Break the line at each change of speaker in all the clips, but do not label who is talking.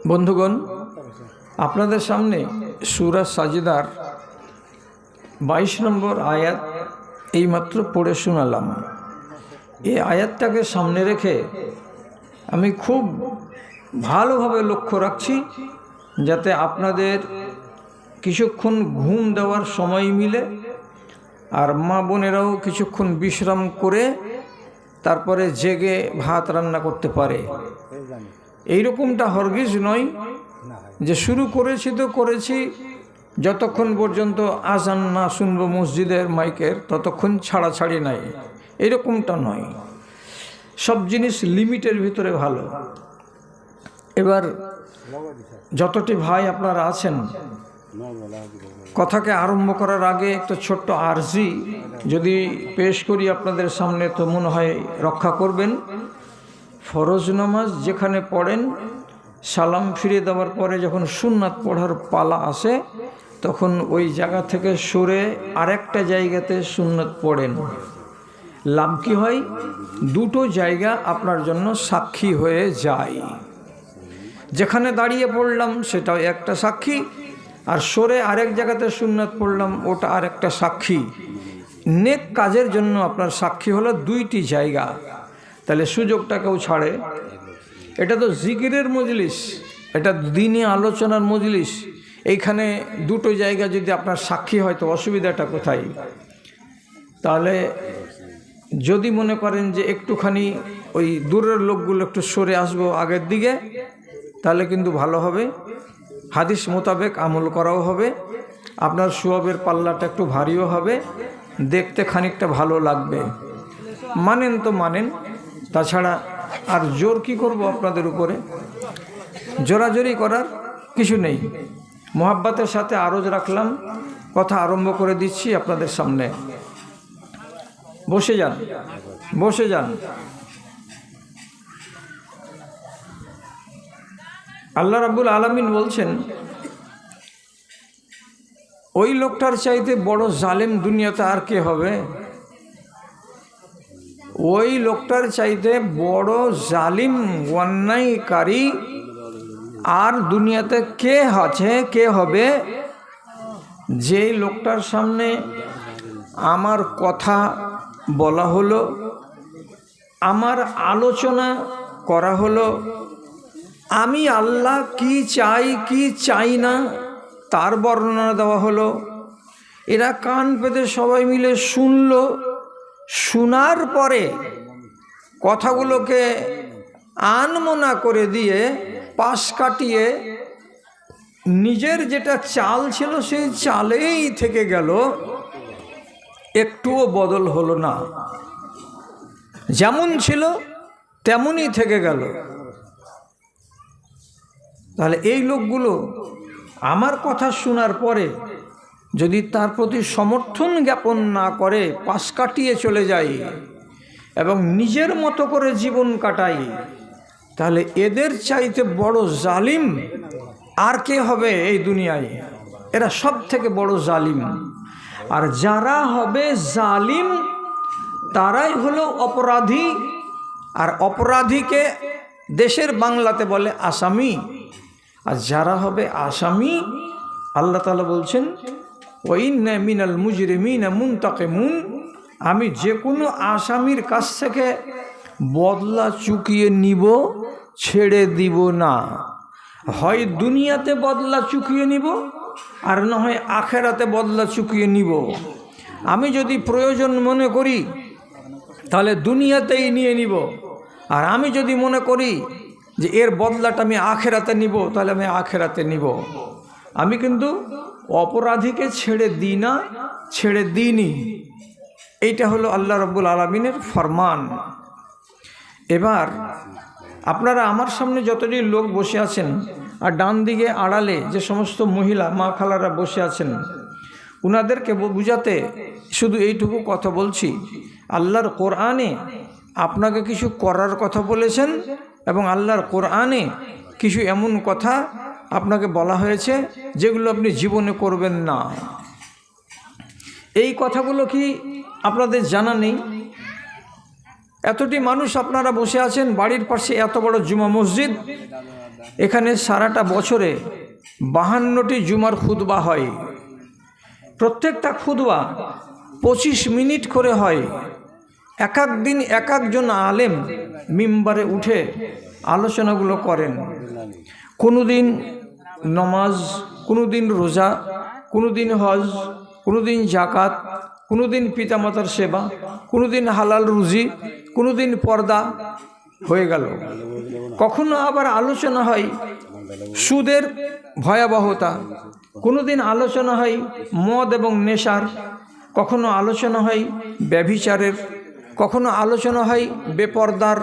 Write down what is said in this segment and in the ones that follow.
বন্ধুগণ, আপনাদের সামনে সূরা সাজদার 22 নম্বর আয়াত এইমাত্র পড়ে শোনালাম। এই আয়াতটাকে সামনে রেখে আমি খুব ভালোভাবে লক্ষ্য রাখছি যাতে আপনাদের কিছুক্ষণ ঘুম দেওয়ার সময় মিলে আর মা বোনেরাও কিছুক্ষণ বিশ্রাম করে তারপরে জেগে ভাত রান্না করতে পারে। এইরকমটা হরগিজ নয় যে শুরু করেছি তো করেছি, যতক্ষণ পর্যন্ত আজান না শুনবো মসজিদের মাইকের ততক্ষণ ছাড়াছাড়ি নাই, এরকমটা নয়। সব জিনিস লিমিটের ভিতরে ভালো। এবার যতটি ভাই আপনারা আছেন, কথাকে আরম্ভ করার আগে একটা ছোট্ট আরজি যদি পেশ করি আপনাদের সামনে, তো মনে হয় রক্ষা করবেন। ফরজ নামাজ যেখানে পড়েন, সালাম ফিরে দেওয়ার পরে যখন সুন্নাত পড়ার পালা আসে তখন ওই জায়গা থেকে সরে আরেকটা জায়গাতে সুন্নাত পড়েন। লাভ কি হয়? দুটো জায়গা আপনার জন্য সাক্ষী হয়ে যায়। যেখানে দাঁড়িয়ে পড়লাম সেটাও একটা সাক্ষী, আর সরে আরেক জায়গাতে সুন্নাত পড়লাম ওটা আরেকটা সাক্ষী। নেক কাজের জন্য আপনার সাক্ষী হলো দুইটি জায়গা। তাহলে সুযোগটা কেউ ছাড়ে? এটা তো জিকিরের মজলিস, এটা দিনে আলোচনার মজলিস। এইখানে দুটো জায়গা যদি আপনার সাক্ষী হয় তো অসুবিধাটা কোথায়? তাহলে যদি মনে করেন যে একটুখানি ওই দূরের লোকগুলো একটু সরে আসবো আগের দিকে, তাহলে কিন্তু ভালো হবে। হাদিস মোতাবেক আমল করাও হবে, আপনার সওয়াবের পাল্লাটা একটু ভারীও হবে, দেখতে খানিকটা ভালো লাগবে। মানেন তো মানেন, তাছাড়া আর জোর কি করব আপনাদের উপরে? জোরাজোরি করার কিছু নেই। মোহাব্বতের সাথে আরজ রাখলাম, কথা আরম্ভ করে দিচ্ছি আপনাদের সামনে। বসে যান, বসে যান। আল্লাহ রাব্বুল আলামিন বলছেন, ওই লোকটার চাইতে বড় জালেম দুনিয়াতে আর কে হবে? ওই লোকটার চাইতে বড় জালিম অন্যায়কারী আর দুনিয়াতে কে আছে, কে হবে? যেই লোকটার সামনে আমার কথা বলা হলো, আমার আলোচনা করা হলো, আমি আল্লাহ কি চাই কি চাই না তার বর্ণনা দেওয়া হলো, এরা কান পেতে সবাই মিলে শুনলো। শোনার পরে কথাগুলোকে আনমনা করে দিয়ে পাশ কাটিয়ে নিজের যেটা চাল ছিল সেই চালেই থেকে গেল, একটুও বদল হলো না, যেমন ছিল তেমনই থেকে গেল। তাহলে এই লোকগুলো আমার কথা শোনার পরে যদি তার প্রতি সমর্থন জ্ঞাপন না করে, পাশ কাটিয়ে চলে যায় এবং নিজের মতো করে জীবন কাটায়, তাহলে এদের চাইতে বড় জালিম আর কে হবে এই দুনিয়ায়? এরা সব থেকে বড় জালিম। আর যারা হবে জালিম তারাই হলো অপরাধী, আর অপরাধীকে দেশের বাংলাতে বলে আসামি। আর যারা হবে আসামি, আল্লাহ তাআলা বলছেন, ওয়াইন্না মিনাল মুজরিমিনা মুনতাকিমুন, আমি যে কোনো আসামির কাছ থেকে বদলা চুকিয়ে নিব, ছেড়ে দিব না। হয় দুনিয়াতে বদলা চুকিয়ে নিব, আর না হয় আখেরাতে বদলা চুকিয়ে নিব। আমি যদি প্রয়োজন মনে করি তাহলে দুনিয়াতেই নিয়ে নিব, আর আমি যদি মনে করি যে এর বদলাটা আমি আখেরাতে নিব, তাহলে আমি আখেরাতে নিব। আমি কিন্তু অপরাধীকে ছেড়ে দিই না, ছেড়ে দিইনি। এইটা হলো আল্লাহ রাব্বুল আলামিনের ফরমান। এবার আপনারা আমার সামনে যতটি লোক বসে আছেন, আর ডান দিকে আড়ালে যে সমস্ত মহিলা মা খালারা বসে আছেন, উনাদেরকে বুঝাতে শুধু এইটুকু কথা বলছি, আল্লাহর কোরআনে আপনাকে কিছু করার কথা বলেছেন, এবং আল্লাহর কোরআনে কিছু এমন কথা আপনাকে বলা হয়েছে যেগুলো আপনি জীবনে করবেন না। এই কথাগুলো কি আপনাদের জানা নেই? এতটি মানুষ আপনারা বসে আছেন, বাড়ির পাশে এত বড় জুমা মসজিদ, এখানে সারাটা বছরে 52টি জুমার খুতবা হয়। প্রত্যেকটা খুতবা 25 মিনিট করে হয়। এক এক দিন এক একজন আলেম মিম্বারে উঠে আলোচনাগুলো করেন। কোনো দিন নমাজ, কোনো দিন রোজা, কোনো দিন হজ, কোনো দিন জাকাত, কোনো দিন পিতামাতার সেবা, কোনো দিন হালাল রুজি, কোনো দিন পর্দা হয়ে গেল। কখনো আবার আলোচনা হয় সুদের ভয়াবহতা, কোনো দিন আলোচনা হয় মদ এবং নেশার, কখনো আলোচনা হয় ব্যভিচারের, কখনো আলোচনা হয় বেপর্দার,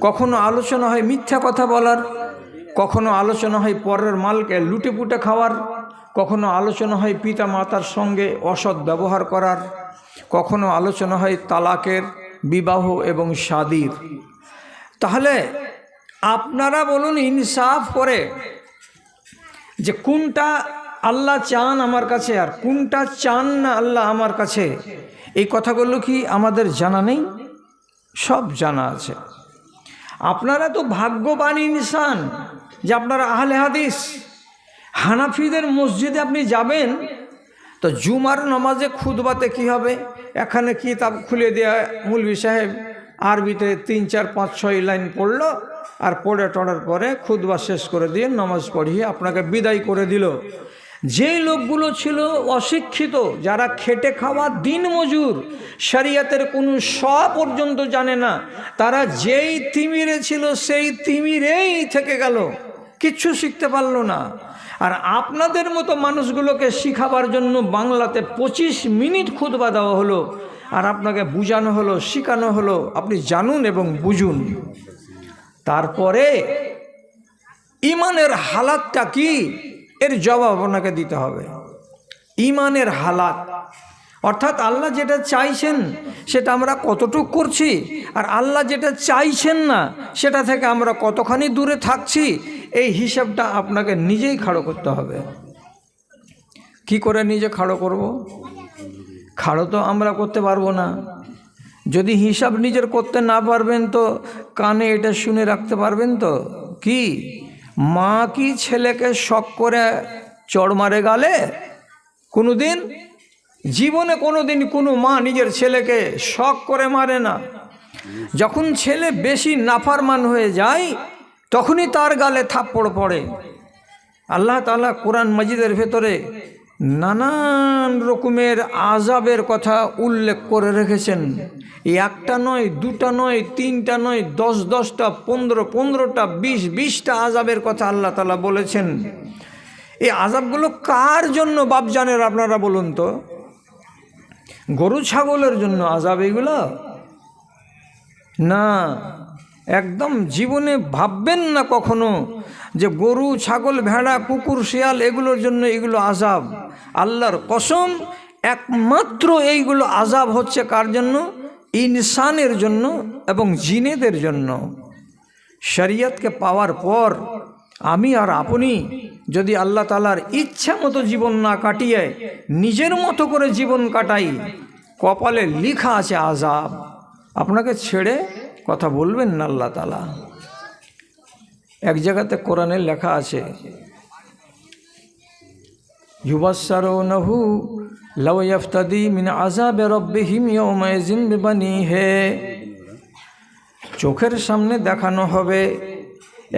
কখনো আলোচনা হয় মিথ্যা কথা বলার, কখনো আলোচনা হয় পরের মালকে লুটেপুটে খাওয়ার, কখনো আলোচনা হয় পিতা মাতার সঙ্গে অসৎ ব্যবহার করার, কখনো আলোচনা হয় তালাকের, বিবাহ এবং শাদীর। তাহলে আপনারা বলুন ইনসাফ করে যে কোনটা আল্লাহ চান আমার কাছে আর কোনটা চান না আল্লাহ আমার কাছে, এই কথাগুলো কি আমাদের জানা নেই? সব জানা আছে। আপনারা তো ভাগ্যবান ইনসান যে আপনারা আহলে হাদিস। হানাফিদের মসজিদে আপনি যাবেন তো জুমার নামাজে খুতবাতে কি হবে, এখানে কিতাব খুলে দেয়া মৌলভী সাহেব আরবিতে 3, 4, 5, 6 লাইন পড়লো, আর পড়ে টড়ার পরে খুতবা শেষ করে দিয়ে নামাজ পড়িয়ে আপনাকে বিদায় করে দিল। যেই লোকগুলো ছিল অশিক্ষিত, যারা খেটে খাওয়া দিনমজুর, শরিয়তের কোনো শ পর্যন্ত জানে না, তারা যেই তিমিরে ছিল সেই তিমিরেই থেকে গেল, কিচ্ছু শিখতে পারলো না। আর আপনাদের মতো মানুষগুলোকে শিখাবার জন্য বাংলাতে 25 মিনিট খুতবা দেওয়া হলো, আর আপনাকে বুঝানো হলো, শিখানো হলো, আপনি জানুন এবং বুঝুন। তারপরে ইমানের হালাতটা কি, এর জবাব আপনাকে দিতে হবে। ইমানের হালাত অর্থাৎ আল্লাহ যেটা চাইছেন সেটা আমরা কতটুকু করছি, আর আল্লাহ যেটা চাইছেন না সেটা থেকে আমরা কতখানি দূরে থাকছি, এই হিসাবটা আপনাকে নিজেই খাড়ো করতে হবে। কি করে নিজে খাড়ো করব? খাড়ো তো আমরা করতে পারবো না। যদি হিসাব নিজের করতে না পারবেন তো কানে এটা শুনে রাখতে পারবেন তো, কি মা কি ছেলেকে শখ করে চড় মারে গালে? কোনো দিন জীবনে কোনো দিন কোনো মা নিজের ছেলেকে শখ করে মারে না। যখন ছেলে বেশি নাফরমান হয়ে যায় তখনই তার গালে থাপ্পড় পড়ে। আল্লাহ তাআলা কোরআন মাজিদের ভেতরে নানান রকমের আযাবের কথা উল্লেখ করে রেখেছেন। একটা নয়, দুটা নয়, তিনটা নয়, 10-10টা, 15-15টা, 20-20টা আযাবের কথা আল্লাহ তাআলা বলেছেন। এই আযাবগুলো কার জন্য বাপজানের আপনারা বলুন তো? গরু ছাগলের জন্য আযাব এগুলো? না, একদম জীবনে ভাববেন না কখনো যে গরু ছাগল ভেড়া কুকুর শিয়াল এগুলোর জন্য এগুলো আযাব। আল্লাহর কসম, একমাত্র এইগুলো আযাব হচ্ছে কার জন্য? ইনসানের জন্য এবং জিনেদের জন্য। শরীয়তকে পাওয়ার পর আমি আর আপনি যদি আল্লাহ তাআলার ইচ্ছা মতো জীবন না কাটিয়ে নিজের মতো করে জীবন কাটাই, কপালে লেখা আছে আযাব। আপনাকে ছেড়ে কথা বলবেন না আল্লাহ তাআলা। এক জায়গাতে কোরআনে লেখা আছে, ইউবাসসারুনাহু লাউ ইয়াফতাদি মিন আযাবি রাব্বিহিম ইয়াওমাইযিন বিবানিহি। চোখের সামনে দেখানো হবে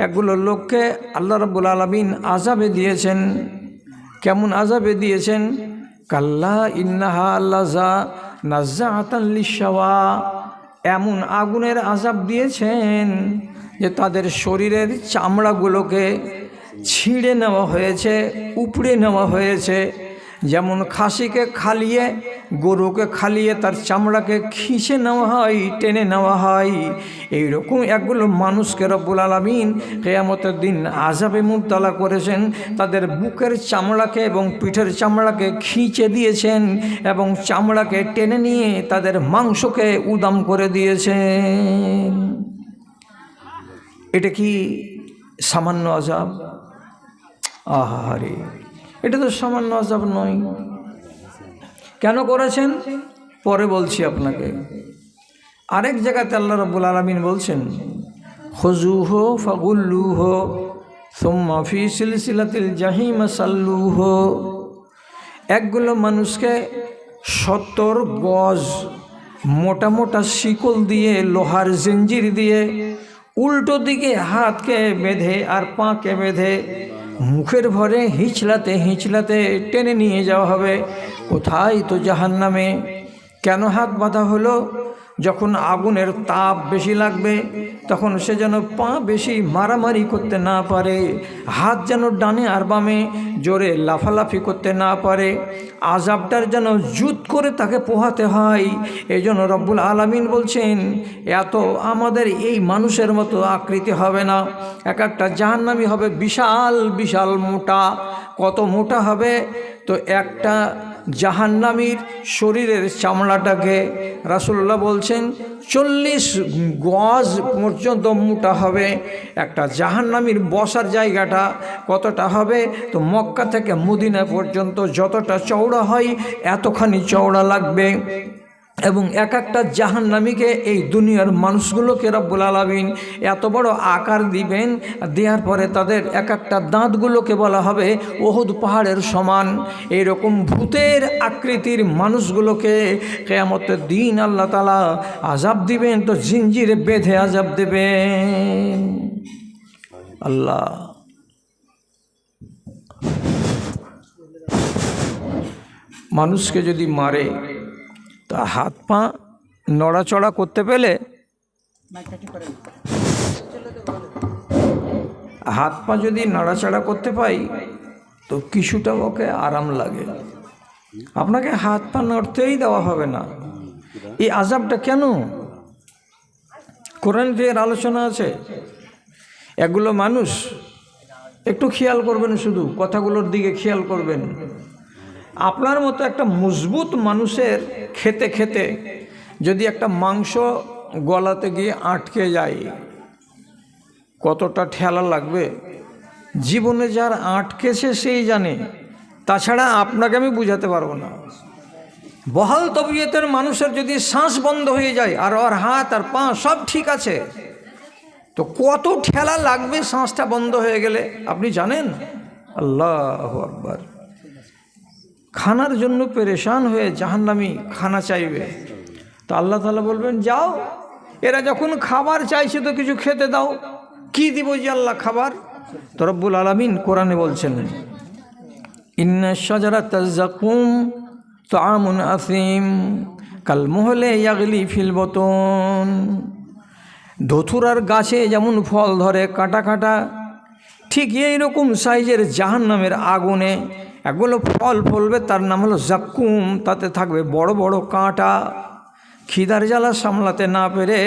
এগুলো লোককে আল্লাহ রাব্বুল আলামিন আযাবে দিয়েছেন। কেমন আযাবে দিয়েছেন? কাল্লা ইন্নাহা লাযা নাযাআতান লিশাওয়া। এমন আগুনের আযাব দিয়েছেন যে তাদের শরীরের চামড়াগুলোকে ছিঁড়ে নেওয়া হয়েছে, উপড়ে নেওয়া হয়েছে। যেমন খাসিকে খালিয়ে, গরুকে খালিয়ে তার চামড়াকে খিঁচে নেওয়া হয়, টেনে নেওয়া হয়, এইরকম একগুলো মানুষকে রব্বুল আলামিন কিয়ামতের দিন আযাবে মুবতালা করেছেন। তাদের বুকের চামড়াকে এবং পিঠের চামড়াকে খিঁচে দিয়েছেন এবং চামড়াকে টেনে নিয়ে তাদের মাংসকে উদাম করে দিয়েছেন। এটা কি সামান্য আযাব? আহারে, এটা তো সামান্য আযাব নয়। কেন করেছেন পরে বলছি আপনাকে। আরেক জায়গাতে আল্লাহ রাব্বুল আলামিন বলছেন, খুযুহু ফাগুল্লুহু সুম্মা ফি সিলসিলাতিল জাহিম সাল্লুহু। একগুলো মানুষকে 70 গজ মোটা মোটা শিকল দিয়ে, লোহার জঞ্জির দিয়ে উল্টো দিকে হাতকে বেঁধে আর পাকে বেঁধে মুখের ভরে হিঁচলাতে হিঁচলাতে টেনে নিয়ে যাওয়া হবে। কোথায়? তো জাহান্নামে। কেন হাত বাঁধা হলো? যখন আগুনের তাপ বেশি লাগবে তখন সে যেন পা বেশি মারামারি করতে না পারে, হাত যেন ডানে আর বামে জোরে লাফালাফি করতে না পারে, আযাবটার যেন জুত করে তাকে পোহাতে হয়। এই জন্য রব্বুল আলামিন বলছেন, এত আমাদের এই মানুষের মতো আকৃতি হবে না। এক একটা জাহান্নামী হবে বিশাল বিশাল মোটা। কত মোটা হবে? তো একটা জাহান্নামীর শরীরের চামড়াটাকে রাসূলুল্লাহ বলছেন 40 গজ পর্যন্ত মোটা হবে। একটা জাহান্নামীর বসার জায়গাটা কতটা হবে? তো মক্কা থেকে মদিনা পর্যন্ত যতটা চওড়া হয় এতখানি চওড়া লাগবে। এবং এক একটা জাহান্নামীকে এই দুনিয়ার মানুষগুলোকে রব্বুল আলামিন এত বড় আকার দিবেন, দেওয়ার পরে তাদের এক একটা দাঁতগুলোকে বলা হবে ওহুদ পাহাড়ের সমান। এইরকম ভূতের আকৃতির মানুষগুলোকে কিয়ামতের দিন আল্লাহ তাআলা আযাব দিবেন, তো জিঞ্জিরে বেঁধে আযাব দেবেন। আল্লাহ মানুষকে যদি মারে তা হাত পা নড়াচড়া করতে পেলে, হাত পা যদি নাড়াচাড়া করতে পাই তো কিছুটা ওকে আরাম লাগে। আপনাকে হাত পা নড়তেই দেওয়া হবে না। এই আযাবটা কেন? কোরআনে এর আলোচনা আছে। এগুলো মানুষ একটু খেয়াল করবেন, শুধু কথাগুলোর দিকে খেয়াল করবেন। আপনার মতো একটা মজবুত মানুষের খেতে খেতে যদি একটা মাংস গলাতে গিয়ে আটকে যায় কতটা ঠেলা লাগবে। জীবনে যার আটকেছে সেই জানে, তাছাড়া আপনাকে আমি বুঝাতে পারবো না। বহাল তবিয়তের মানুষের যদি শ্বাস বন্ধ হয়ে যায় আর ওর হাত আর পা সব ঠিক আছে, তো কত ঠেলা লাগবে শ্বাসটা বন্ধ হয়ে গেলে আপনি জানেন? আল্লাহু আকবার। খানার জন্য পেরেশান হয়ে জাহান্নামী খানা চাইবে, তো আল্লাহ তাআলা বলবেন যাও, এরা যখন খাবার চাইছে তো কিছু খেতে দাও। কি দিব যে আল্লাহ খাবার? তো রব্বুল আলামিন কোরআনে বলছেন, ইন্না শাজারাতাজ যাকুম তাআমুন আসিম কাল মুহলি ইয়াগলি ফিল বতুন। ধতুরার গাছে যেমন ফল ধরে কাটা কাটা, ঠিক এইরকম সাইজের জাহান্নামের আগুনে এগুলো ফল ফলবে, তার নাম হলো জাক্কুম। তাতে থাকবে বড় বড় কাঁটা। খিদার জ্বালা সামলাতে না পেরে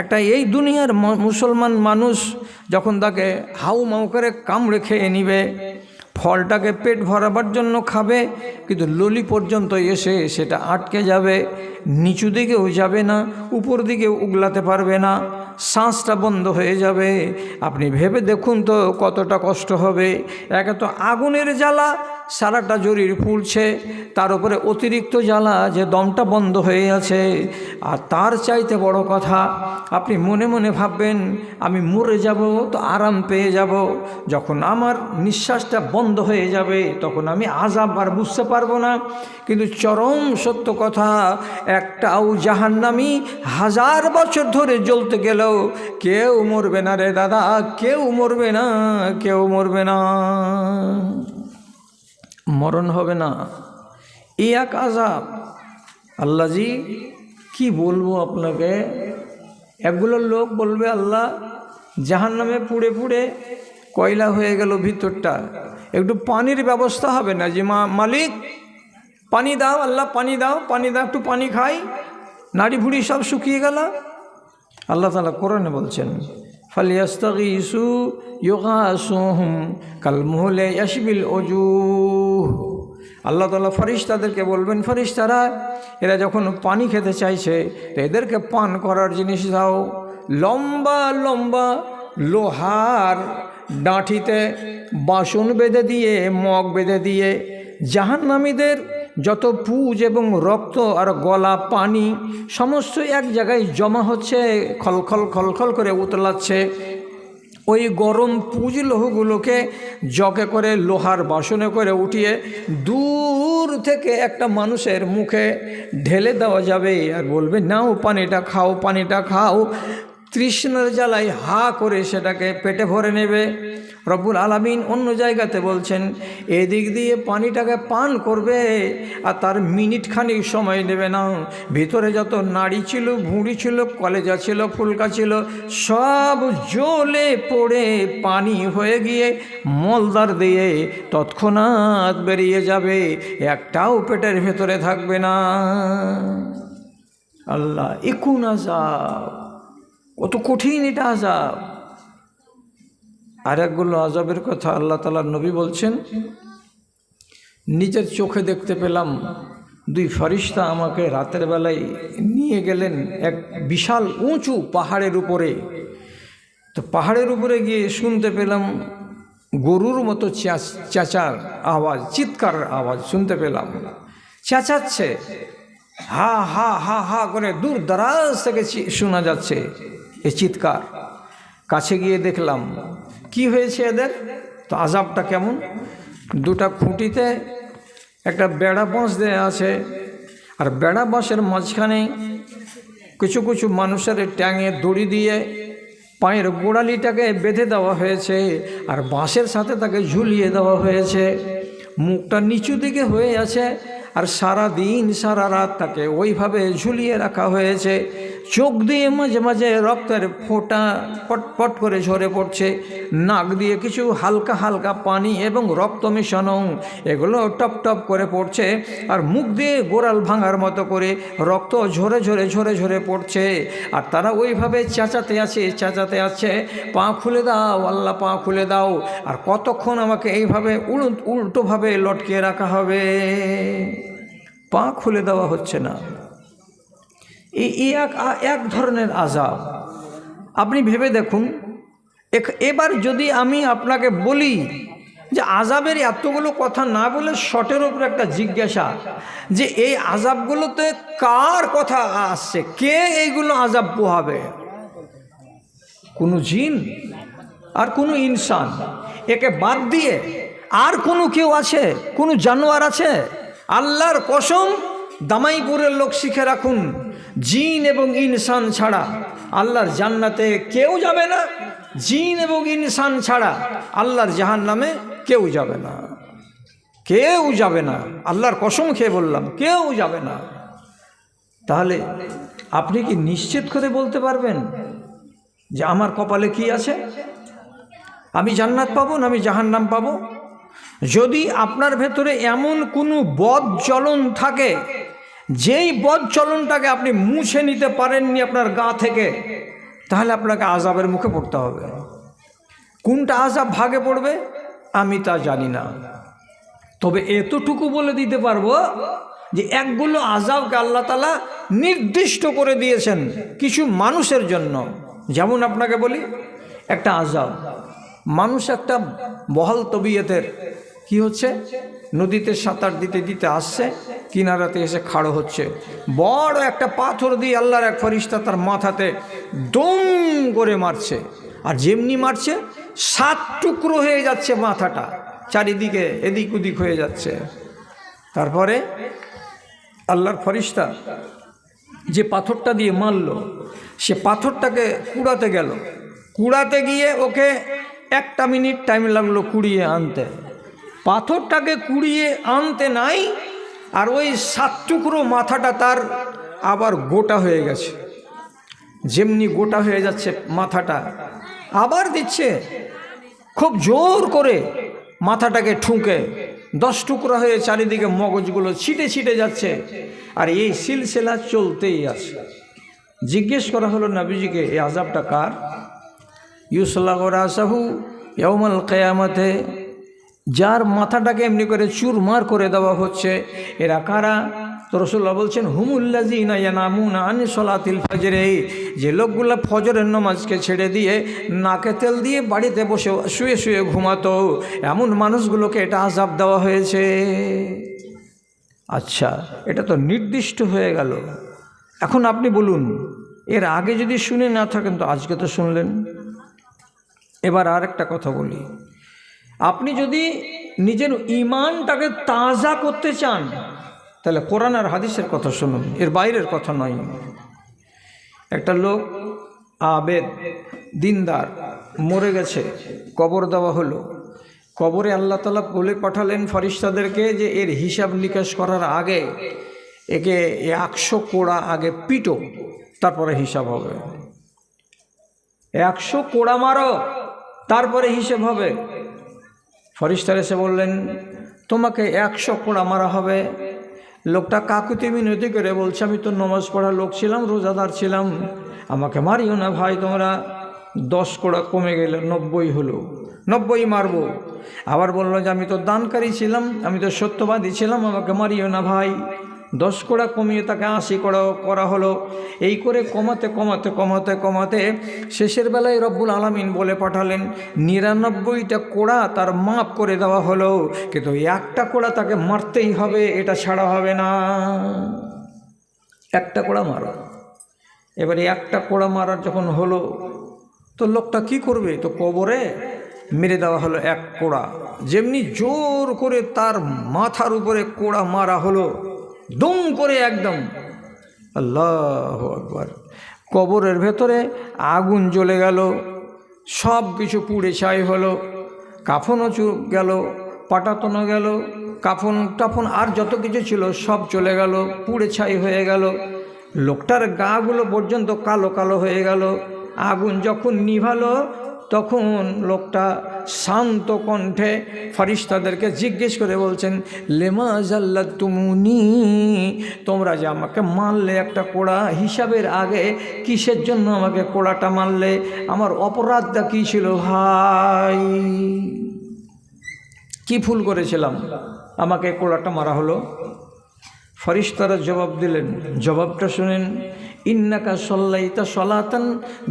একটা এই দুনিয়ার মুসলমান মানুষ যখন তাকে হাউ মাউ করে কামড়ে খেয়ে নিবে, ফলটাকে পেট ভরাবার জন্য খাবে, কিন্তু ললি পর্যন্ত এসে সেটা আটকে যাবে, নিচু দিকেও যাবে না, উপর দিকেও উগলাতে পারবে না, শ্বাসটা বন্ধ হয়ে যাবে। আপনি ভেবে দেখুন তো কতটা কষ্ট হবে। একে তো আগুনের জ্বালা সারাটা শরীর ফুলছে, তার উপরে অতিরিক্ত জ্বালা যে দমটা বন্ধ হয়ে আছে। আর তার চাইতে বড় কথা, আপনি মনে মনে ভাববেন আমি মরে যাব তো আরাম পেয়ে যাব। যখন আমার নিঃশ্বাসটা বন্ধ হয়ে যাবে তখন আমি আযাব আর বুঝতে পারবো না। কিন্তু চরম সত্য কথা, একটাও জাহান্নামী 1000 বছর ধরে জ্বলতে গেলেও কেউ মরবে না রে দাদা, কেউ মরবে না, কেউ মরবে না, মরণ হবে না। এই এক আযাব। আল্লাহজি কি বলবো আপনাকে। একগুলো লোক বলবে আল্লাহ জাহান্নামে পুড়ে পুড়ে কয়লা হয়ে গেল ভিতরটা, একটু পানির ব্যবস্থা হবে না? যে মালিক পানি দাও, আল্লাহ পানি দাও, পানি দাও, একটু পানি খাই, নাড়ি ভুড়ি সব শুকিয়ে গেল। আল্লাহ তাআলা কোরআনে বলছেন, ফালিয়াস্তাগীসু ইউগাসুহুম কালমুহলি ইয়াশবিল ওজুহ। আল্লাহ তাআলা ফেরেশতাদেরকে বলবেন, ফেরেশতারা এরা যখন পানি খেতে চাইছে তো এদেরকে পান করার জিনিস দাও। লম্বা লম্বা লোহার ডাঁঠিতে বাসন বেঁধে দিয়ে, মগ বেঁধে দিয়ে জাহান্নামীদের যত পুজ এবং রক্ত আর গলা পানি সমস্ত এক জায়গায় জমা হচ্ছে, খলখল খলখল করে উতলাচ্ছে। ওই গরম পুজ লৌহগুলোকে জগে করে লোহার বাসনে করে উঠিয়ে দূর থেকে একটা মানুষের মুখে ঢেলে দেওয়া যাবে, আর বলবে নাও পানিটা খাও, পানিটা খাও। তৃষ্ণার জ্বালায় হা করে সেটাকে পেটে ভরে নেবে। রব্বুল আলামিন অন্য জায়গাতে বলছেন এদিক দিয়ে পানিটাকে পান করবে আর তার মিনিট খানিক সময় নেবে না। ভিতরে যত নাড়ি ছিল, ভুঁড়ি ছিল, কলেজা ছিল, ফুলকা ছিল, সব জ্বলে পড়ে পানি হয়ে গিয়ে মলদার দিয়ে তৎক্ষণাৎ বেরিয়ে যাবে, একটাও পেটের ভেতরে থাকবে না। আল্লাহ, ইকুন আযাব, কত কঠিন এটা আযাব। আর একগুলো আযাবের কথা আল্লাহ তাআলার নবী বলছেন, নিজের চোখে দেখতে পেলাম দুই ফেরেশতা আমাকে রাতের বেলায় নিয়ে গেলেন এক বিশাল উঁচু পাহাড়ের উপরে। তো পাহাড়ের উপরে গিয়ে শুনতে পেলাম গরুর মতো চেঁচার আওয়াজ, চিৎকারের আওয়াজ শুনতে পেলাম। চেঁচাচ্ছে, হা হা হা হা করে দূর দারাজ থেকে শোনা যাচ্ছে এই চিৎকার। কাছে গিয়ে দেখলাম কি হয়েছে এদের, তো আযাবটা কেমন। দুটা খুঁটিতে একটা বেড়া বাঁশ দেয়া আছে, আর বেড়া বাঁশের মাঝখানে কিছু কিছু মানুষের ট্যাঙে দড়ি দিয়ে পায়ের গোড়ালিটাকে বেঁধে দেওয়া হয়েছে, আর বাঁশের সাথে তাকে ঝুলিয়ে দেওয়া হয়েছে। মুখটা নিচু দিকে হয়ে আছে, আর সারা দিন সারা রাত তাকে ওইভাবে ঝুলিয়ে রাখা হয়েছে। চোখ দিয়ে মাঝে মাঝে রক্তের ফোঁটা পটপট করে ঝরে পড়ছে, নাক দিয়ে কিছু হালকা হালকা পানি এবং রক্ত মেশানো এগুলো টপ টপ করে পড়ছে, আর মুখ দিয়ে গোড়াল ভাঙার মতো করে রক্ত ঝরে ঝরে ঝরে ঝরে পড়ছে। আর তারা ওইভাবে চেঁচাতে আছে, পা খুলে দাও আল্লাহ, পা খুলে দাও। আর কতক্ষণ আমাকে এইভাবে উল্টোভাবে লটকিয়ে রাখা হবে, পা খুলে দেওয়া হচ্ছে না। এই এক ধরনের আযাব। আপনি ভেবে দেখুন, এবার যদি আমি আপনাকে বলি যে আযাবের এতগুলো কথা না বলে শর্টের উপর একটা জিজ্ঞাসা, যে এই আযাবগুলোতে কার কথা আসছে, কে এইগুলো আযাব পোহাবে? কোনো জিন আর কোনো ইনসান, একে বাদ দিয়ে আর কোনো কেউ আছে? কোনো জানোয়ার আছে? আল্লাহর কসম, দামাইপুরের লোক শিখে রাখুন, জিন এবং ইনসান ছাড়া আল্লাহর জান্নাতে কেউ যাবে না, জিন এবং ইনসান ছাড়া আল্লাহর জাহান্নামে কেউ যাবে না, কেউ যাবে না। আল্লাহর কসম খেয়ে বললাম, কেউ যাবে না। তাহলে আপনি কি নিশ্চিত করে বলতে পারবেন যে আমার কপালে কি আছে? আমি জান্নাত পাবো না আমি জাহান্নাম পাবো? যদি আপনার ভেতরে এমন কোনো বদ চলন থাকে, যেই বদ চলনটাকে আপনি মুছে নিতে পারেননি আপনার গা থেকে, তাহলে আপনাকে আযাবের মুখে পড়তে হবে। কোনটা আযাব ভাগে পড়বে আমি তা জানি না, তবে এতটুকু বলে দিতে পারবো যে একগুলো আযাবকে আল্লাহ তাআলা নির্দিষ্ট করে দিয়েছেন কিছু মানুষের জন্য। যেমন আপনাকে বলি, একটা আযাব, মানুষ একটা বহাল তবিয়তের কি হচ্ছে, নদীতে সাঁতার দিতে দিতে আসছে, কিনারাতে এসে খাড়ো হচ্ছে, বড় একটা পাথর দিয়ে আল্লাহর এক ফেরেশতা তার মাথাতে দম করে মারছে, আর যেমনি মারছে 7 টুকরো হয়ে যাচ্ছে মাথাটা, চারিদিকে এদিক ওদিক হয়ে যাচ্ছে। তারপরে আল্লাহর ফেরেশতা যে পাথরটা দিয়ে মারল, সে পাথরটাকে কুড়াতে গেল, কুড়াতে গিয়ে ওকে 1 মিনিট টাইম লাগলো কুড়িয়ে আনতে। পাথরটাকে কুড়িয়ে আনতে নাই, আর ওই 7 টুকরো মাথাটা তার আবার গোটা হয়ে গেছে। যেমনি গোটা হয়ে যাচ্ছে মাথাটা, আবার দিচ্ছে খুব জোর করে মাথাটাকে ঠুকে, 10 টুকরা হয়ে চারিদিকে মগজগুলো ছিটে ছিটে যাচ্ছে, আর এই সিলসিলা চলতেই আছে। জিজ্ঞেস করা হলো নবীজিকে, এই আযাবটা কার? ইউসলাগু রাসাহু ইয়াউমাল কিয়ামাতে, যার মাথাটাকে এমনি করে চুরমার করে দেওয়া হচ্ছে, এরা কারা? তো রাসূলুল্লাহ বলছেন, হুমুল্লাযীনা ইয়ানামুনা আন সলাতিল ফজরে, যে লোকগুলা ফজরের নামাজকে ছেড়ে দিয়ে নাকে তেল দিয়ে বাড়িতে বসে শুয়ে শুয়ে ঘুমাতো, এমন মানুষগুলোকে এটা আযাব দেওয়া হয়েছে। আচ্ছা, এটা তো নির্দিষ্ট হয়ে গেল। এখন আপনি বলুন, এর আগে যদি শুনে না থাকেন তো আজকে তো শুনলেন। এবার আর একটা কথা বলি, আপনি যদি নিজের ঈমানটাকে তাজা করতে চান তাহলে কোরআন আর হাদিসের কথা শুনুন, এর বাইরের কথা নয়। একটা লোক আবেদ দিনদার মরে গেছে, কবর দেওয়া হলো। কবরে আল্লাহ তাআলা বলে পাঠালেন ফেরেশতাদেরকে যে এর হিসাব নিকাশ করার আগে একে 100 কোড়া আগে পিটো, তারপরে হিসাব হবে। 100 কোড়া মারো, তারপরে হিসাব হবে। ফেরেশতারা এসে বললেন তোমাকে 100 কোড়া মারা হবে। লোকটা কাকুতি মিনতি করে বলছে আমি তো নামাজ পড়া লোক ছিলাম, রোজাদার ছিলাম, আমাকে মারিও না ভাই, তোমরা 10 কোড়া কমে গেলে 90 হলো, 90 মারবো। আবার বললো যে আমি তো দানকারী ছিলাম, আমি তো সত্যবাদী ছিলাম, আমাকে মারিও না ভাই। 10 কোড়া কমিয়ে তাকে 80 কোড়া করা হলো। এই করে কমাতে কমাতে কমাতে কমাতে শেষের বেলায় রব্বুল আলামিন বলে পাঠালেন 99টা কোড়া তার মাফ করে দেওয়া হলো, কিন্তু একটা কোড়া তাকে মারতেই হবে, এটা ছাড়া হবে না। একটা কোড়া মারো। এবারে একটা কোড়া মারার যখন হলো তো লোকটা কি করবে, তো কবরে মেরে দেওয়া হলো 1 কোড়া। যেমনি জোর করে তার মাথার উপরে কোড়া মারা হলো, দুম করে একদম, আল্লাহু আকবার। কবরের ভেতরে আগুন জ্বলে গেল, সব কিছু পুড়ে ছাই হলো, কাফনও গেল, পাটাতনও গেল, কাফন টাফন আর যত কিছু ছিল সব চলে গেল, পুড়ে ছাই হয়ে গেল। লোকটার গাগুলো পর্যন্ত কালো কালো হয়ে গেল। আগুন যখন নিভালো তখন লোকটা শান্ত কণ্ঠে ফেরেশতাদেরকে জিজ্ঞেস করে বলছেন লেমা জাল্লাতুমুনি, তোমরা যে আমাকে মারলে একটা কোড়া, হিসাবের আগে কিসের জন্য আমাকে কোড়াটা মারলে? আমার অপরাধটা কী ছিল ভাই? কি ভুল করেছিলাম আমাকে কোড়াটা মারা হলো? ফেরেশতারা জবাব দিলেন, জবাবটা শুনেন, ইন্নাকা সাল্লাইতা সালাতান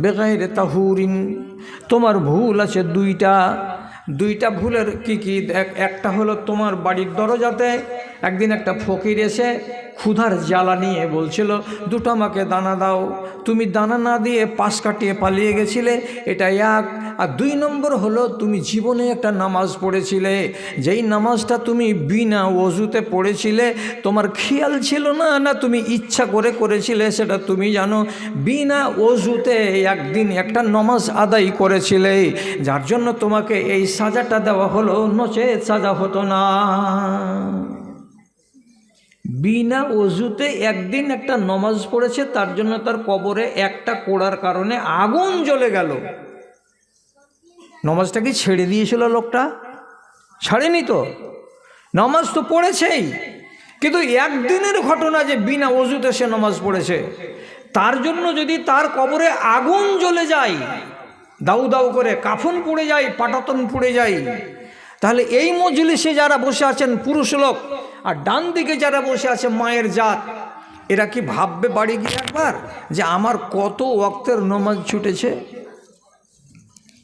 বেগাইরে তাহুরিন, তোমার ভুল আছে দুইটা ভুলের কি? একটা হলো তোমার বাড়ির দরজাতে একদিন একটা ফকির এসে ক্ষুধার জ্বালা নিয়ে বলছিল 2টা আমাকে দানা দাও, তুমি দানা না দিয়ে পাশ কাটিয়ে পালিয়ে গেছিলে, এটা 1। আর 2 নম্বর হলো তুমি জীবনে একটা নামাজ পড়েছিলে, যেই নামাজটা তুমি বিনা ওযুতে পড়েছিলে, তোমার খেয়াল ছিল না তুমি ইচ্ছা করে করেছিলে সেটা তুমি জানো। বিনা ওযুতে একদিন একটা নামাজ আদায় করেছিলে, যার জন্য তোমাকে এই সাজাটা দেওয়া হলো, নচেত সাজা হতো না। বিনা ওযুতে একদিন একটা নামাজ পড়েছে, তার জন্য তার কবরে একটা কোড়ার কারণে আগুন জ্বলে গেল। নামাজটা কি ছেড়ে দিয়েছিল লোকটা? ছাড়েনি তো, নামাজ তো পড়েছেই, কিন্তু একদিনের ঘটনা যে বিনা ওযুতে সে নামাজ পড়েছে, তার জন্য যদি তার কবরে আগুন জ্বলে যায়, দাউ দাউ করে কাফন পুড়ে যায়, পাটাতন পুড়ে যায়, তাহলে এই মজলিসে যারা বসে আছেন পুরুষ লোক আর ডান দিকে যারা বসে আছে মায়ের জাত, এরা কি ভাববে বাড়ি গিয়ে একবার যে আমার কত ওয়াক্তের নামাজ ছুটেছে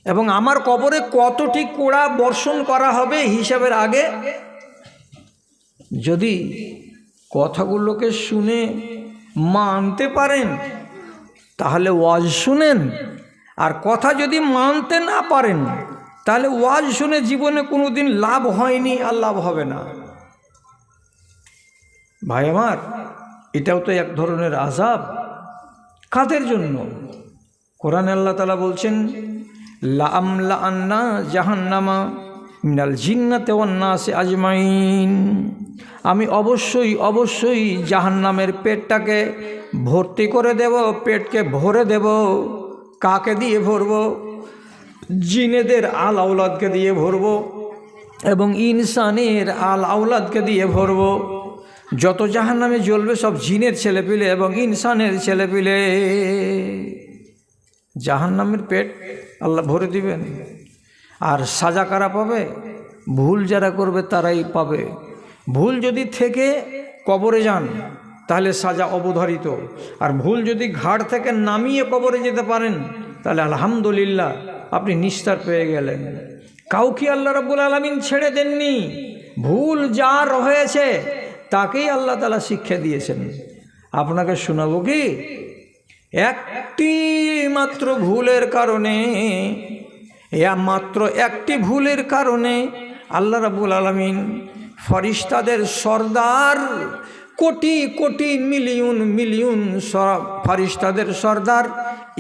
এবং আমার কবরে কতটি কোড়া বর্ষণ করা হবে হিসাবের আগে? যদি কথাগুলোকে শুনে মানতে পারেন তাহলে ওয়াজ শুনেন, আর কথা যদি মানতে না পারেন তাহলে ওয়াজ শুনে জীবনে কোনোদিন লাভ হয়নি আর লাভ হবে না। ভাই আমার, এটাও তো এক ধরনের আযাব। কাদের জন্য? কোরআনে আল্লাহ তাআলা বলছেন লাআমলাআন্না জাহান্নামা মিনাল জিন্নাতি ওয়ান নাসি আজমাইন, আমি অবশ্যই জাহান্নামের পেটটাকে ভর্তি করে দেব, পেটকে ভরে দেব। কাকে দিয়ে ভরব? জিনেদের আল আওলাদকে দিয়ে ভরব এবং ইনসানের আল আওলাদকে দিয়ে ভরব। যত জাহান্নামে জ্বলবে সব জিনের ছেলেপিলে এবং ইনসানের ছেলেপিলে। জাহান্নামের পেট আল্লাহ ভরে দিবেন। আর সাজা কারা পাবে? ভুল যারা করবে তারাই পাবে। ভুল যদি থেকে কবরে যান তাহলে সাজা অবধারিত, আর ভুল যদি ঘাট থেকে নামিয়ে কবরে যেতে পারেন তাহলে আলহামদুলিল্লাহ, আপনি নিস্তার পেয়ে গেলেন। কাউকে আল্লাহ রাব্বুল আলামিন ছেড়ে দেননি। ভুল যার হয়েছে তাকেই আল্লাহ তাআলা শিক্ষা দিয়েছেন। আপনাকে শোনাবো কি? একটি মাত্র ভুলের কারণে, মাত্র একটি ভুলের কারণে আল্লাহ রাব্বুল আলামিন ফেরেশতাদের সর্দার, কোটি কোটি মিলিয়ন মিলিয়ন ফেরেশতাদের সর্দার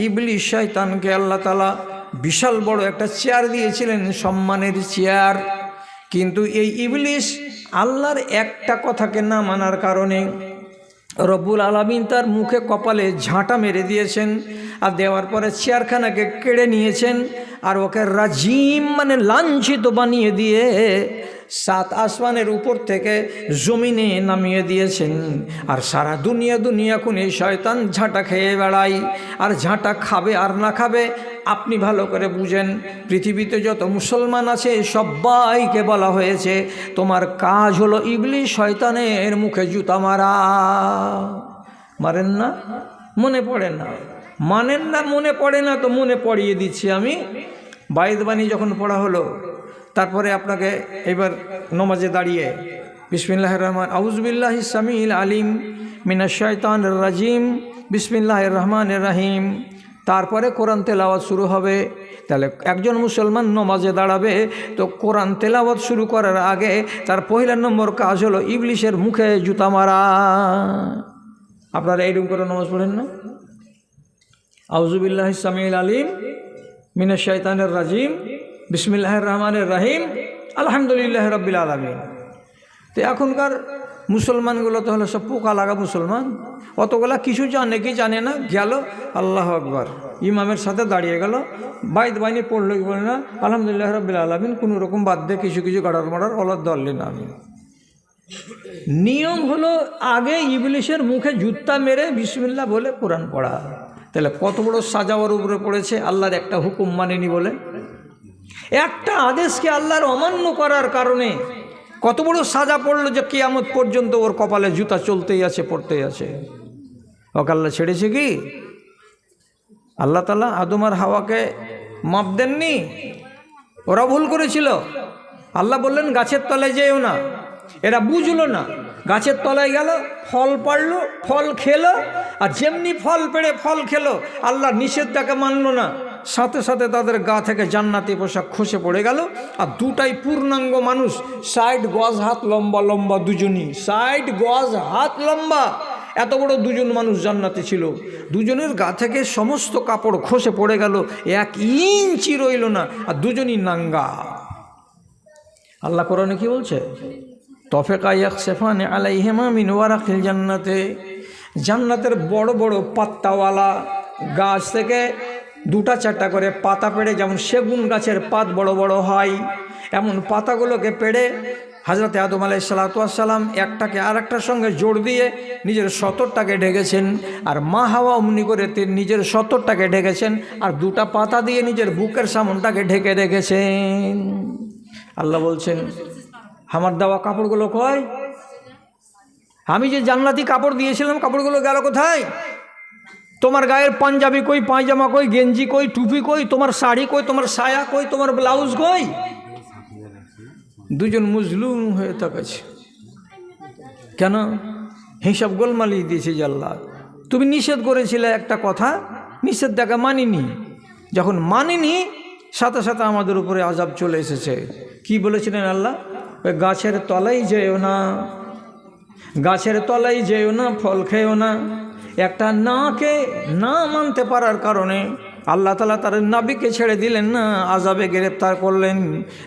ইবলিস শয়তানকে আল্লাহ তাআলা বিশাল বড় একটা চেয়ার দিয়েছিলেন, সম্মানের চেয়ার। কিন্তু এই ইবলিস আল্লাহর একটা কথাকে না মানার কারণে রব্বুল আলামিন তার মুখে কপালে ঝাঁটা মেরে দিয়েছেন, আর দেওয়ার পরে চেয়ারখানাকে কেড়ে নিয়েছেন, আর ওকে রাজিম মানে লাঞ্ছিত বানিয়ে দিয়ে 7 আসমানের উপর থেকে জমিনে নামিয়ে দিয়েছেন। আর সারা দুনিয়া কোন এই শয়তান ঝাঁটা খেয়ে বেড়ায়, আর ঝাঁটা খাবে আর না খাবে আপনি ভালো করে বুঝেন। পৃথিবীতে যত মুসলমান আছে সবাইকে বলা হয়েছে তোমার কাজ হলো ইবলিস শয়তানের মুখে জুতা মারা। মারেন না? মনে পড়ে না? মানেন না? মনে পড়ে না তো মনে পড়িয়ে দিচ্ছি আমি। বায়দবাণী যখন পড়া হলো, তারপরে আপনাকে এবার নমাজে দাঁড়িয়ে বিসমিল্লাহির রহমান আউযুবিল্লাহিস সামিউল আলিম মিনাশ শাইতানির রাজিম বিসমিল্লাহির রহমানির রহিম, তারপরে কোরআন তেলাওয়াত শুরু হবে। তাহলে একজন মুসলমান নমাজে দাঁড়াবে তো কোরআন তেলাওয়াত শুরু করার আগে তার পহিলা নম্বর কাজ হলো ইবলিশের মুখে জুতা মারা। আপনারা এইরকম করে নামাজ পড়েন না? আউযুবিল্লাহিস সামিউল আলিম মিনাশ শাইতানির রাজিম বিসমিল্লাহির রহমানির রহিম আলহামদুলিল্লাহি রাব্বিল আলামিন। তো এখনকার মুসলমানগুলো তো হলো সব পোকা লাগা মুসলমান, অতগুলা কিছু জানে কি জানে না, গেল আল্লাহু আকবার ইমামের সাথে দাঁড়িয়ে গেল, বাইদ বাইনি পড়লো কি বলে না আলহামদুলিল্লাহি রাব্বিল আলামিন, কোনো রকম বাদ দিয়ে কিছু কিছু গাড়ার মারার ওলাদ দললি না। আমি নিয়ম হলো আগে ইবলিশের মুখে জুতা মেরে বিসমিল্লাহ বলে কোরআন পড়া। তাহলে কত বড় সাজাওয়ার উপরে পড়েছে আল্লাহর একটা হুকুম মানেনি বলে, একটা আদেশকে আল্লাহর অমান্য করার কারণে কত বড় সাজা পড়লো যে কিয়ামত পর্যন্ত ওর কপালে জুতা চলতেই আছে, পড়তেই আছে। ওকে আল্লাহ ছেড়েছে কি? আল্লাহ তাআলা আদম আর হাওয়াকে মাপ দেননি, ওরা ভুল করেছিল। আল্লাহ বললেন গাছের তলায় যেও না, এরা বুঝলো না, গাছের তলায় গেল, ফল পাড়লো, ফল খেলো, আর যেমনি ফল পেড়ে ফল খেলো আল্লাহ নিষেধটাকে মানলো না, সাথে সাথে তাদের গা থেকে জান্নাতি পোশাক খসে পড়ে গেল। আর দুটাই পূর্ণাঙ্গ মানুষ, 60 গজ হাত লম্বা লম্বা দুজনই, 60 গজ হাত লম্বা, এত বড় দুজন মানুষ জান্নাতে ছিল। দুজনের গা থেকে সমস্ত কাপড় খসে পড়ে গেল, 1 ইঞ্চি রইল না, আর দুজনই নাঙ্গা। আল্লাহ কোরআনে কি বলছে? তফেকা ইয়াকসিফানি আলাইহিমা মিন ওয়ারাকিল জান্নাতে, জান্নাতের বড় বড় পাতাওয়ালা গাছ থেকে 2-4টা করে পাতা পেড়ে, যেমন সেগুন গাছের পাত বড় বড় হয়, এমন পাতাগুলোকে পেড়ে হযরত আদম আলাইহিস সালাতু ওয়াস সালাম একটাকে আরেকটার সঙ্গে জোড় দিয়ে নিজের সতরটাকে ঢেকেছেন, আর মা হাওয়া অমনি করে নিজের সতরটাকে ঢেকেছেন, আর 2টা পাতা দিয়ে নিজের বুকের সামনটাকে ঢেকে রেখেছেন। আল্লাহ বলছেন আমার দেওয়া কাপড়গুলো কই? আমি যে জান্নাতি কাপড় দিয়েছিলাম কাপড়গুলো গেল কোথায়? তোমার গায়ের পাঞ্জাবি কই, পায়জামা কই, গেঞ্জি কই, টুপি কই, তোমার শাড়ি কই, তোমার সায়া কই, তোমার ব্লাউজ কই? দুজন মুজলুম হয়ে তাকাচ্ছে। কেন? হিসাব গোলমালিয়ে দিয়েছে যে আল্লাহ তুমি নিষেধ করেছিলে একটা কথা, নিষেধটাকে মানিনি, যখন মানিনি সাথে সাথে আমাদের উপরে আযাব চলে এসেছে। কি বলেছিলেন আল্লাহ? ওই গাছের তলায় যেও না, গাছের তলায় যেও না, ফল খেও না। একটা নাকে না মানতে পারার কারণে আল্লাহ তাআলা তার নবীকে ছেড়ে দিলেন না, আযাবে গ্রেফতার করলেন।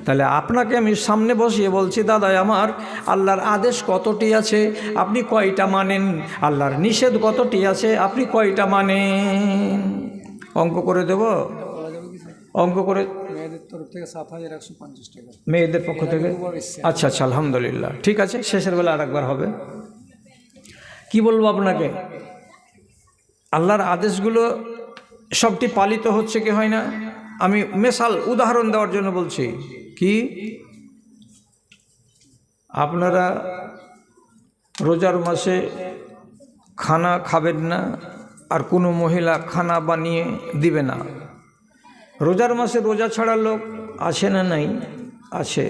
তাহলে আপনাকে আমি সামনে বসিয়ে বলছি, দাদা আমার, আল্লাহর আদেশ কতটি আছে, আপনি কয়টা মানেন? আল্লাহর নিষেধ কতটি আছে, আপনি কয়টা মানেন? অঙ্ক করে দেব? অঙ্ক করে মেয়েদের তরফ থেকে ৭,১৫০ টাকা, মেয়েদের পক্ষ থেকে। আচ্ছা আচ্ছা, আলহামদুলিল্লাহ, ঠিক আছে, শেষের বেলা আরেকবার হবে। কি বলবো আপনাকে? আল্লাহর আদেশগুলো সবটি পালিত হচ্ছে কি হয় না? আমি মেসাল উদাহরণ দেওয়ার জন্য বলছি। কি আপনারা রোজার মাসে খানা খাবেন না, আর কোনো মহিলা খানা বানিয়ে দিবে না। রোজার মাসে রোজা ছাড়া লোক আছে না নাই? আছে।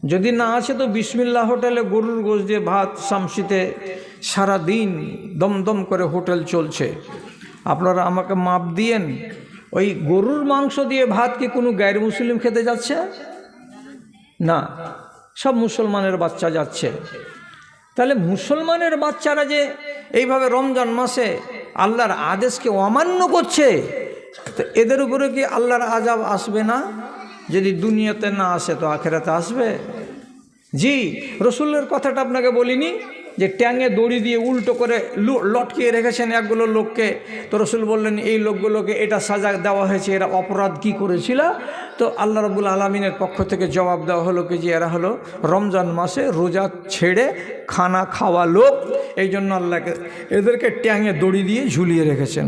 যদি না আছে তো বিসমিল্লাহ হোটেলে গরুর গোশত দিয়ে ভাত শামসিতে সারাদিন দমদম করে হোটেল চলছে। আপনারা আমাকে মাপ দিয়েন, ওই গরুর মাংস দিয়ে ভাত কি কোনো গায়ের মুসলিম খেতে যাচ্ছে? না, সব মুসলমানের বাচ্চা যাচ্ছে। তাহলে মুসলমানের বাচ্চারা যে এইভাবে রমজান মাসে আল্লাহর আদেশকে অমান্য করছে, তো এদের উপরে কি আল্লাহর আযাব আসবে না? যদি দুনিয়াতে না আসে তো আখেরাতে আসবে। জি, রসুলের কথাটা আপনাকে বলিনি যে ট্যাঙে দড়ি দিয়ে উল্টো করে লটকিয়ে রেখেছেন একগুলো লোককে, তো রসুল বললেন এই লোকগুলোকে এটা সাজা দেওয়া হয়েছে, এরা অপরাধ কি করেছিল? তো আল্লাহ রাব্বুল আলামিনের পক্ষ থেকে জবাব দেওয়া হলো কি যে এরা হলো রমজান মাসে রোজা ছেড়ে খানা খাওয়া লোক, এই জন্য আল্লাহকে এদেরকে ট্যাঙে দড়ি দিয়ে ঝুলিয়ে রেখেছেন।